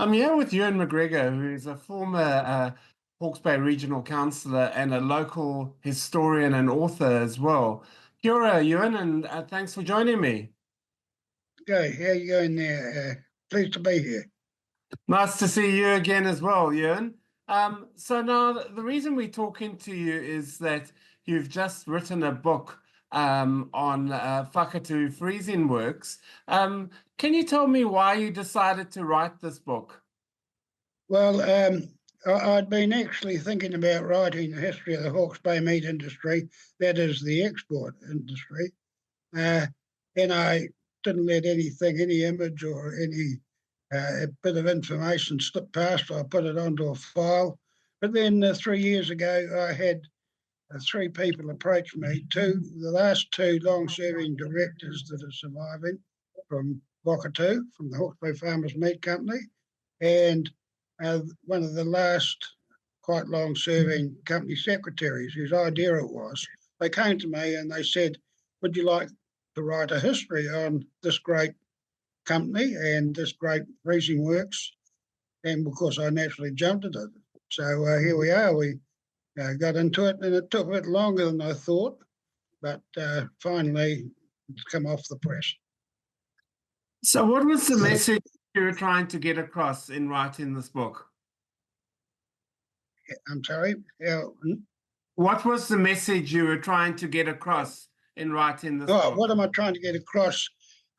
I'm here with Ewan McGregor, who is a former Hawke's Bay Regional Councillor and a local historian and author as well. Kia ora, Ewan, and thanks for joining me. Okay, how you going there? Pleased to be here. Nice to see you again as well, Ewan. So now the reason we're talking to you is that you've just written a book on whakatū freezing works. Can you tell me why you decided to write this book? Well, I'd been actually thinking about writing the history of the Hawke's Bay meat industry, that is the export industry, and I didn't let any image or any bit of information slip past. I put it onto a file. But then 3 years ago, I had three people approach me, the last two long-serving directors that are surviving from Whakatū, from the Hawke's Bay Farmers Meat Company, and one of the last quite long-serving company secretaries, whose idea it was. They came to me and they said, would you like to write a history on this great company and this great freezing works? And of course, I naturally jumped at it. So here we are. We got into it, and it took a bit longer than I thought, but finally it's come off the press. So what was the message you were trying to get across in writing this book? I'm sorry? What was the message you were trying to get across in writing this book? What am I trying to get across?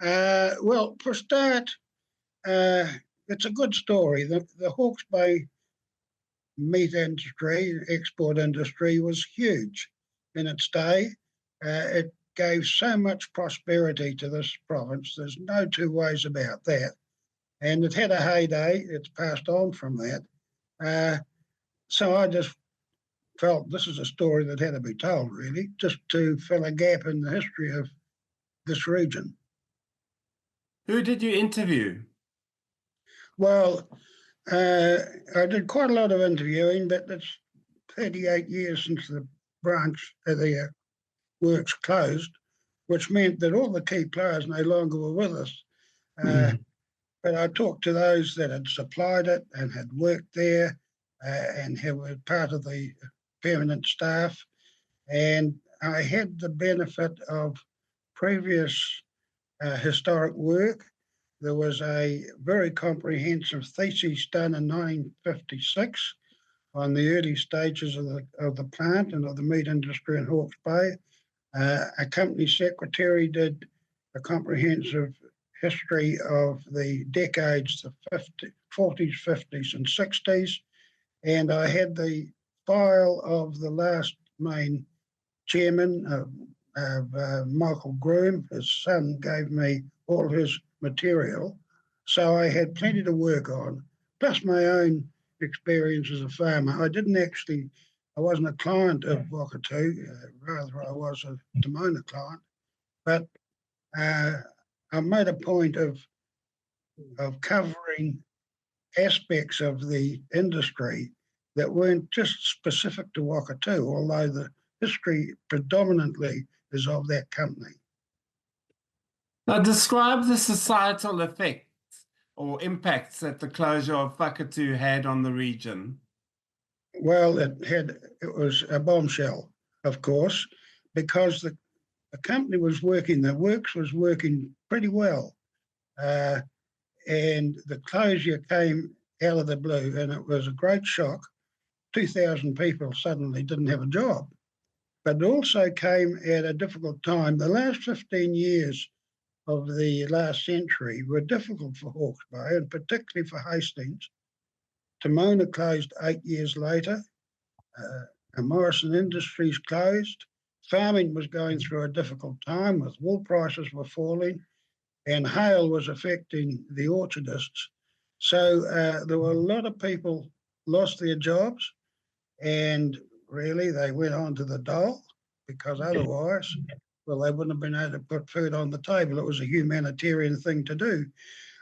Well, for a start, it's a good story. The Hawke's Bay meat industry, export industry, was huge in its day. It gave so much prosperity to this province. There's no two ways about that. And it had a heyday. It's passed on from that. So I just felt this is a story that had to be told, really, just to fill a gap in the history of this region. Who did you interview? Well, I did quite a lot of interviewing, but it's 38 years since the works closed, which meant that all the key players no longer were with us. But I talked to those that had supplied it and had worked there and were part of the permanent staff. And I had the benefit of previous historic work. There was a very comprehensive thesis done in 1956 on the early stages of the plant and of the meat industry in Hawke's Bay. A company secretary did a comprehensive history of the decades, the 40s, 50s and 60s. And I had the file of the last main chairman, Michael Groom. His son gave me all his material. So I had plenty to work on, plus my own experience as a farmer. I wasn't a client of Whakatū, rather I was a Timona client, but I made a point of covering aspects of the industry that weren't just specific to Whakatū, although the history predominantly is of that company. Now describe the societal effects or impacts that the closure of whakatū had on the region. Well, it was a bombshell, of course, because the company was working, the works was working pretty well. And the closure came out of the blue, and it was a great shock. 2,000 people suddenly didn't have a job. But it also came at a difficult time. The last 15 years of the last century were difficult for Hawke's Bay, and particularly for Hastings. Timona closed 8 years later. Morrison Industries closed. Farming was going through a difficult time, with wool prices were falling, and hail was affecting the orchardists. So there were a lot of people lost their jobs, and really they went on to the dole, because otherwise, well, they wouldn't have been able to put food on the table. It was a humanitarian thing to do.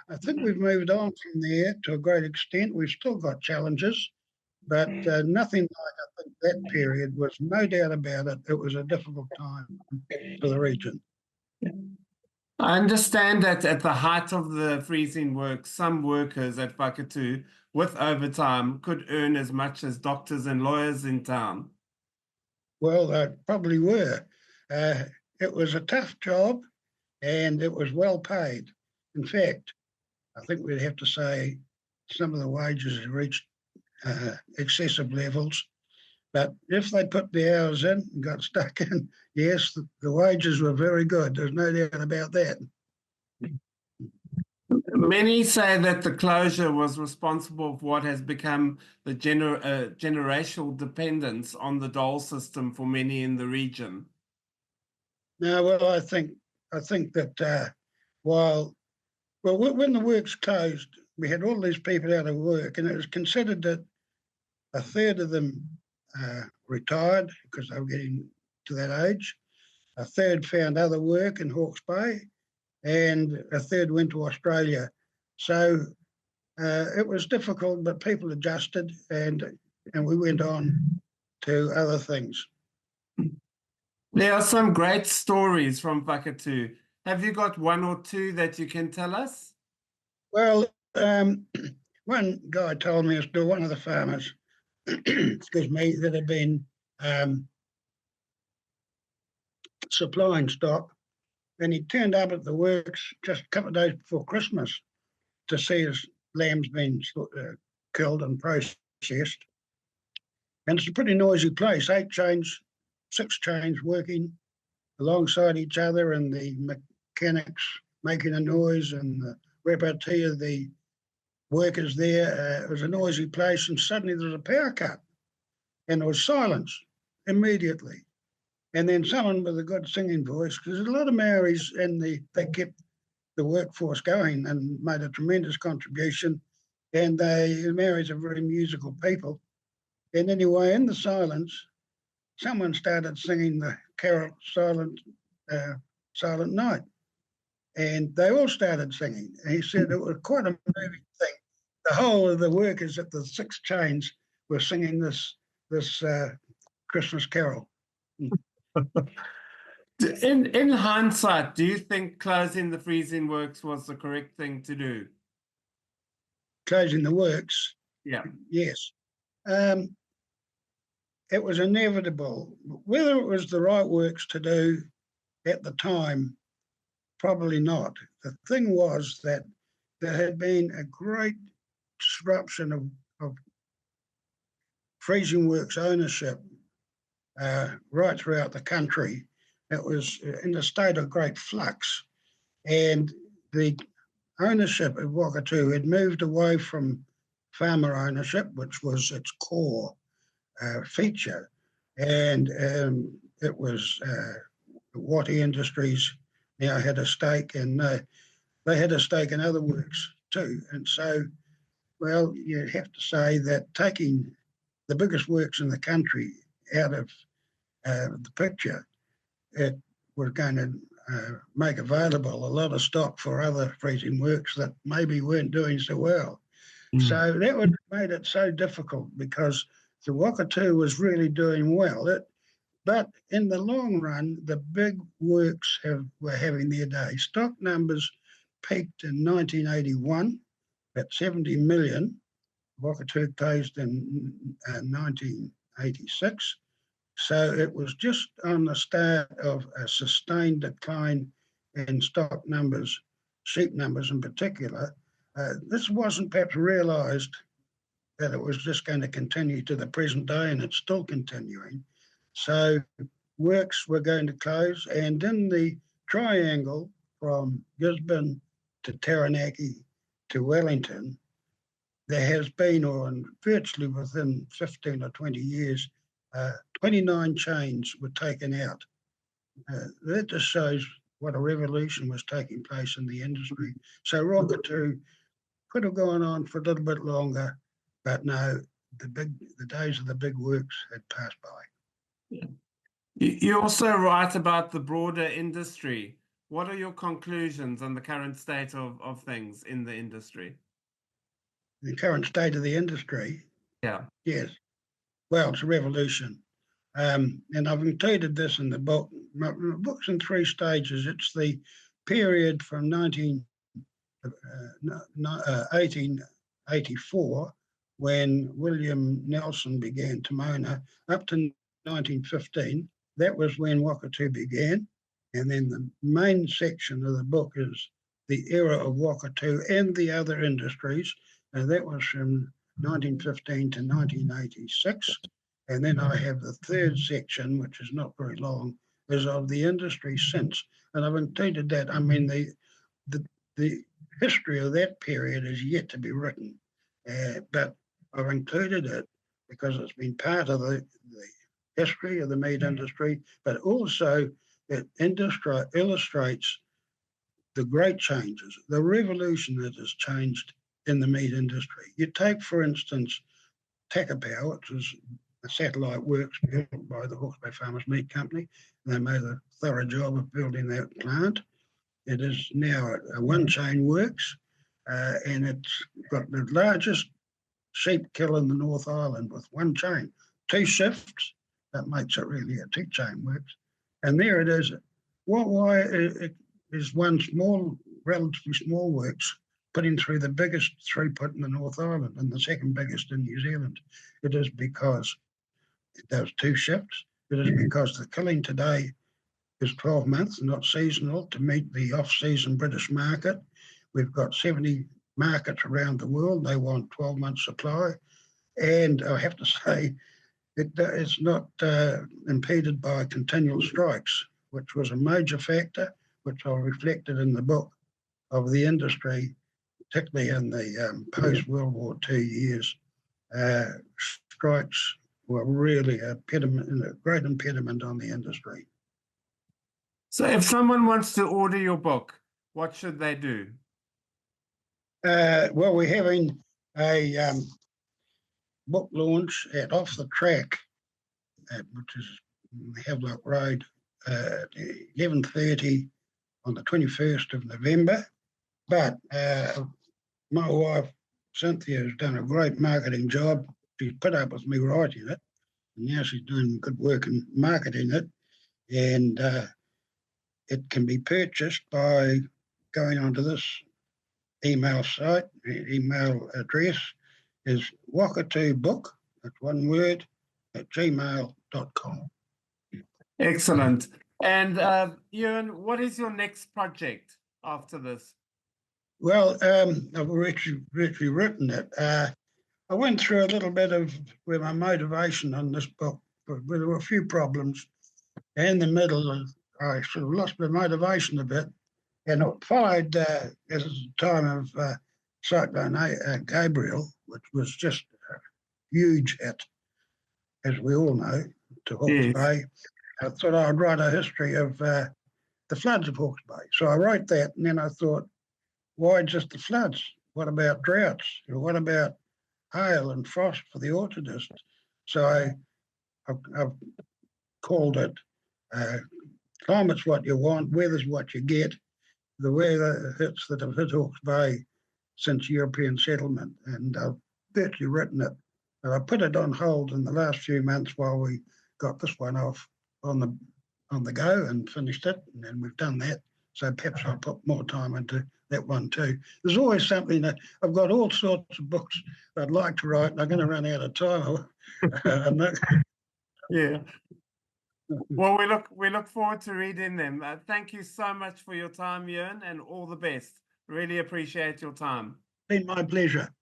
I think we've moved on from there to a great extent. We've still got challenges, but nothing like, I think, that period was, no doubt about it. It was a difficult time for the region. I understand that at the height of the freezing work, some workers at Whakatu with overtime could earn as much as doctors and lawyers in town. Well, they probably were. Uh, it was a tough job and it was well paid. In fact, I think we'd have to say some of the wages had reached excessive levels. But if they put the hours in and got stuck in, yes, the wages were very good. There's no doubt about that. Many say that the closure was responsible for what has become the generational dependence on the dole system for many in the region. No, well, I think that when the works closed, we had all these people out of work, and it was considered that a third of them retired because they were getting to that age. A third found other work in Hawke's Bay, and a third went to Australia. So it was difficult, but people adjusted, and we went on to other things. There are some great stories from Whakatu. Have you got one or two that you can tell us? Well, one guy told me, one of the farmers, excuse me, that had been supplying stock, and he turned up at the works just a couple of days before Christmas to see his lambs being killed and processed. And it's a pretty noisy place, 8 chains, 6 chains working alongside each other, and the mechanics making a noise, and the repartee of the workers there. It was a noisy place, and suddenly there was a power cut, and there was silence immediately. And then someone with a good singing voice, because there's a lot of Maoris, and they kept the workforce going and made a tremendous contribution. And the Maoris are very musical people. And anyway, in the silence, someone started singing the carol Silent Night. And they all started singing. And he said it was quite a moving thing. The whole of the workers at the 6 chains were singing this Christmas carol. In hindsight, do you think closing the freezing works was the correct thing to do? Closing the works? Yeah. Yes. It was inevitable. Whether it was the right works to do at the time, probably not. The thing was that there had been a great disruption of freezing works ownership right throughout the country. It was in a state of great flux, and the ownership of Whakatu had moved away from farmer ownership, which was its core feature, and it was Watty Industries now had a stake, and they had a stake in other works too. And so, well, you have to say that taking the biggest works in the country out of the picture, it was going to make available a lot of stock for other freezing works that maybe weren't doing so well. So that would have made it so difficult, because the Whakatu was really doing well. But in the long run, the big works were having their day. Stock numbers peaked in 1981 at 70 million. Whakatu closed in 1986. So it was just on the start of a sustained decline in stock numbers, sheep numbers in particular. This wasn't perhaps realised that it was just going to continue to the present day, and it's still continuing. So works were going to close, and in the triangle from Gisborne to Taranaki to Wellington, there has been, or virtually within 15 or 20 years, 29 chains were taken out. That just shows what a revolution was taking place in the industry. So Whakatu could have gone on for a little bit longer, but no, the days of the big works had passed by. Yeah. You also write about the broader industry. What are your conclusions on the current state of things in the industry? The current state of the industry? Yeah. Yes. Well, it's a revolution. And I've included this in the book. My book's in 3 stages. It's the period from 1884, when William Nelson began Timona, up to 1915. That was when Wakatu began. And then the main section of the book is the era of Wakatu and the other industries. And that was from 1915 to 1986. And then I have the third section, which is not very long, is of the industry since. And I've included that. I mean, the history of that period is yet to be written, but I've included it because it's been part of the history of the meat industry, but also it illustrates the great changes, the revolution that has changed in the meat industry. You take, for instance, Takapau, which was a satellite works built by the Hawke Bay Farmers Meat Company. They made a thorough job of building that plant. It is now a one-chain works, and it's got the largest sheep kill in the North Island with one chain, 2 shifts. That makes it really a 2-chain works. And there it is. Why it is one small, relatively small works putting through the biggest throughput in the North Island and the second biggest in New Zealand? It is because it does 2 shifts. It is because the killing today is 12 months, not seasonal, to meet the off-season British market. We've got 70 markets around the world. They want 12 months supply. And I have to say, it's not impeded by continual strikes, which was a major factor, which I reflected in the book of the industry, particularly in the post-World War II years. Strikes were really a great impediment on the industry. So if someone wants to order your book, what should they do? Well, we're having a book launch at Off the Track, which is Havelock Road, at 11:30 on the 21st of November. But my wife, Cynthia, has done a great marketing job. She's put up with me writing it, and now she's doing good work in marketing it. And it can be purchased by going onto this email site. The email address is wakatubook, that's one word, @gmail.com. Excellent. And Ewan, what is your next project after this? Well, I've actually written it. I went through a little bit of where my motivation on this book, but there were a few problems. In the middle, I sort of lost my motivation a bit, and it followed as the time of Cyclone Gabriel, which was just a huge hit, as we all know, to Hawke's Bay. I thought I'd write a history of the floods of Hawke's Bay. So I wrote that, and then I thought, why just the floods? What about droughts? What about hail and frost for the orchardist? So I've called it climate's what you want, weather's what you get. The weather hits that have hit Hawke's Bay since European settlement, and I've virtually written it. But I put it on hold in the last few months while we got this one off on the go and finished it, and then we've done that. So perhaps I'll put more time into that one too. There's always something that I've got all sorts of books I'd like to write, and I'm going to run out of time. Yeah. Well, we look forward to reading them. Thank you so much for your time, Ewan, and all the best. Really appreciate your time. Been my pleasure.